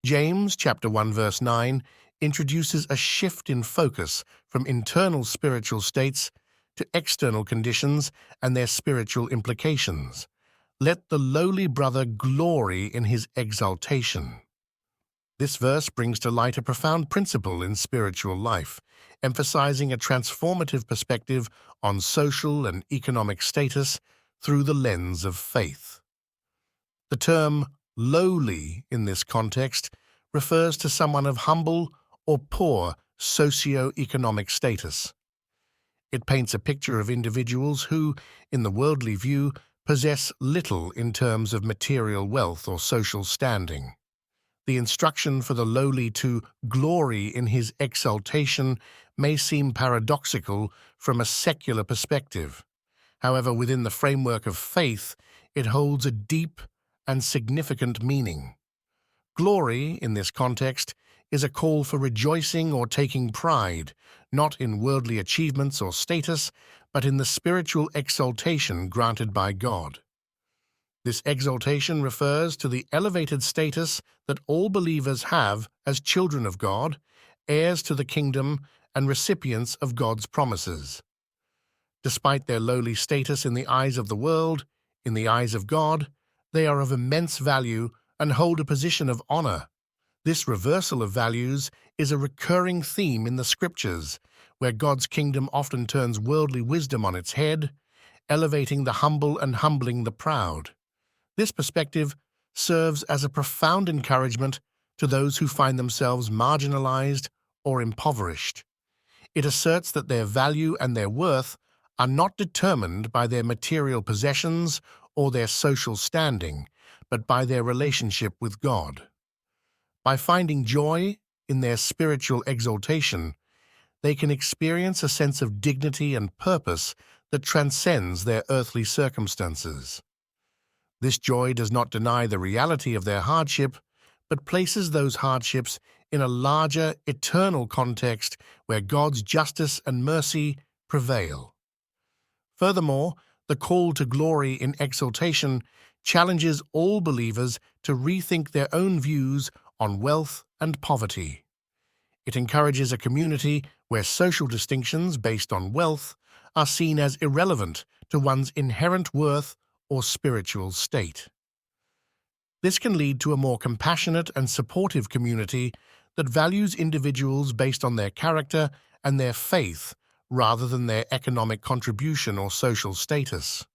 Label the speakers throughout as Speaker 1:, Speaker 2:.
Speaker 1: James chapter 1 verse 9 introduces a shift in focus from internal spiritual states to external conditions and their spiritual implications. Let the lowly brother glory in his exaltation. This verse brings to light a profound principle in spiritual life, emphasizing a transformative perspective on social and economic status through the lens of faith. The term lowly in this context refers to someone of humble or poor socio-economic status. It paints a picture of individuals who, in the worldly view, possess little in terms of material wealth or social standing. The instruction for the lowly to glory in his exaltation may seem paradoxical from a secular perspective. However, within the framework of faith, it holds a deep and significant meaning. Glory, in this context, is a call for rejoicing or taking pride, not in worldly achievements or status, but in the spiritual exaltation granted by God. This exaltation refers to the elevated status that all believers have as children of God, heirs to the kingdom, and recipients of God's promises. Despite their lowly status in the eyes of the world, in the eyes of God, they are of immense value and hold a position of honor. This reversal of values is a recurring theme in the Scriptures, where God's kingdom often turns worldly wisdom on its head, elevating the humble and humbling the proud. This perspective serves as a profound encouragement to those who find themselves marginalized or impoverished. It asserts that their value and their worth are not determined by their material possessions or their social standing, but by their relationship with God. By finding joy in their spiritual exaltation, they can experience a sense of dignity and purpose that transcends their earthly circumstances. This joy does not deny the reality of their hardship, but places those hardships in a larger, eternal context where God's justice and mercy prevail. Furthermore, the call to glory in exaltation challenges all believers to rethink their own views on wealth and poverty. It encourages a community where social distinctions based on wealth are seen as irrelevant to one's inherent worth or spiritual state. This can lead to a more compassionate and supportive community that values individuals based on their character and their faith rather than their economic contribution or social status.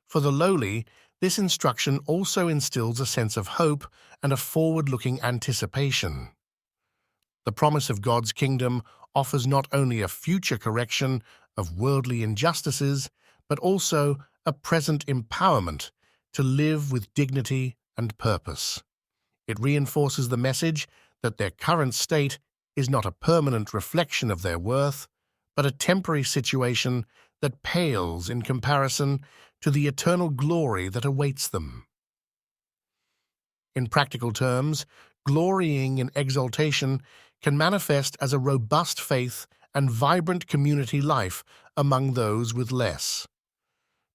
Speaker 1: For the lowly, this instruction also instills a sense of hope and a forward-looking anticipation. The promise of God's kingdom offers not only a future correction of worldly injustices, but also a present empowerment to live with dignity and purpose. It reinforces the message that their current state is not a permanent reflection of their worth, but a temporary situation that pales in comparison to the eternal glory that awaits them. In practical terms, glorying in exaltation can manifest as a robust faith and vibrant community life among those with less.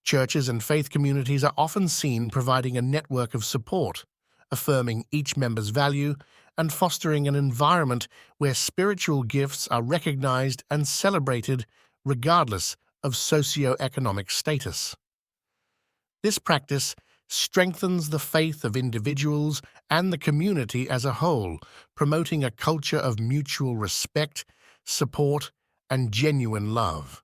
Speaker 1: Churches and faith communities are often seen providing a network of support, affirming each member's value and fostering an environment where spiritual gifts are recognized and celebrated regardless of socioeconomic status. This practice strengthens the faith of individuals and the community as a whole, promoting a culture of mutual respect, support, and genuine love.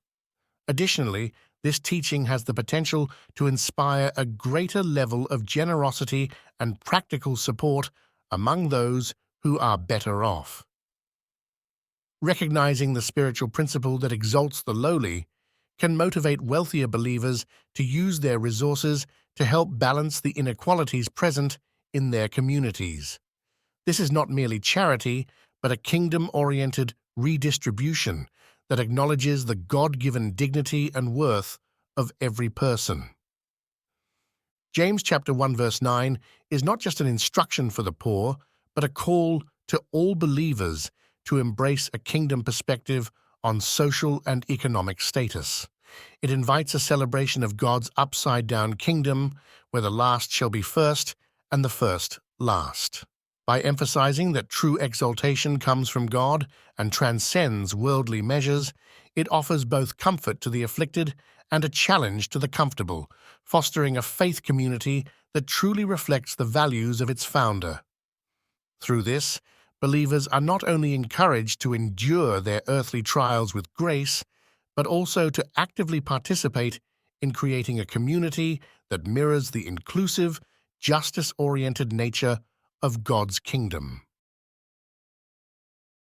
Speaker 1: Additionally, this teaching has the potential to inspire a greater level of generosity and practical support among those who are better off. Recognizing the spiritual principle that exalts the lowly can motivate wealthier believers to use their resources to help balance the inequalities present in their communities. This is not merely charity, but a kingdom-oriented redistribution that acknowledges the God-given dignity and worth of every person. James chapter 1 verse 9 is not just an instruction for the poor, but a call to all believers to embrace a kingdom perspective on social and economic status. It invites a celebration of God's upside-down kingdom, where the last shall be first and the first last. By emphasizing that true exaltation comes from God and transcends worldly measures, it offers both comfort to the afflicted and a challenge to the comfortable, fostering a faith community that truly reflects the values of its founder. Through this, believers are not only encouraged to endure their earthly trials with grace, but also to actively participate in creating a community that mirrors the inclusive, justice-oriented nature of God's kingdom.